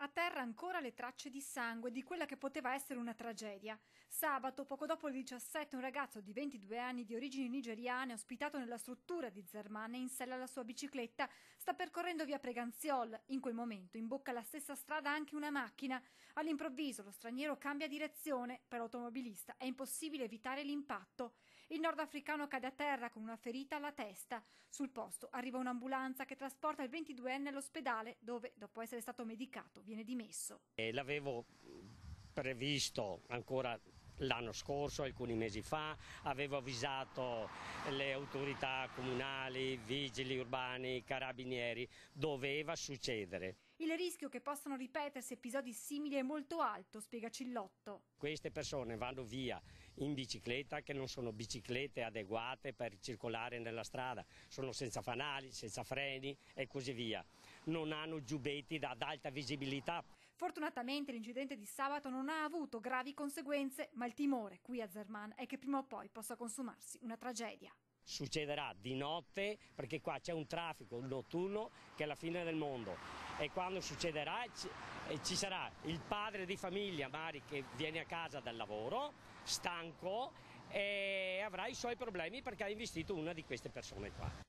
A terra ancora le tracce di sangue di quella che poteva essere una tragedia. Sabato, poco dopo le 17, un ragazzo di 22 anni di origini nigeriane, ospitato nella struttura di Zerman e in sella alla sua bicicletta, sta percorrendo via Preganziol. In quel momento imbocca la stessa strada anche una macchina. All'improvviso lo straniero cambia direzione. Per l'automobilista è impossibile evitare l'impatto. Il nordafricano cade a terra con una ferita alla testa. Sul posto arriva un'ambulanza che trasporta il 22enne all'ospedale dove, dopo essere stato medicato, viene dimesso. L'avevo previsto ancora l'anno scorso, alcuni mesi fa, avevo avvisato le autorità comunali, vigili urbani, carabinieri, doveva succedere. Il rischio che possano ripetersi episodi simili è molto alto, spiega Cillotto. Queste persone vanno via in bicicletta, che non sono biciclette adeguate per circolare nella strada, sono senza fanali, senza freni e così via. Non hanno giubbetti ad alta visibilità. Fortunatamente l'incidente di sabato non ha avuto gravi conseguenze, ma il timore qui a Zerman è che prima o poi possa consumarsi una tragedia. Succederà di notte perché qua c'è un traffico notturno che è la fine del mondo, e quando succederà ci sarà il padre di famiglia magari che viene a casa dal lavoro stanco e avrà i suoi problemi perché ha investito una di queste persone qua.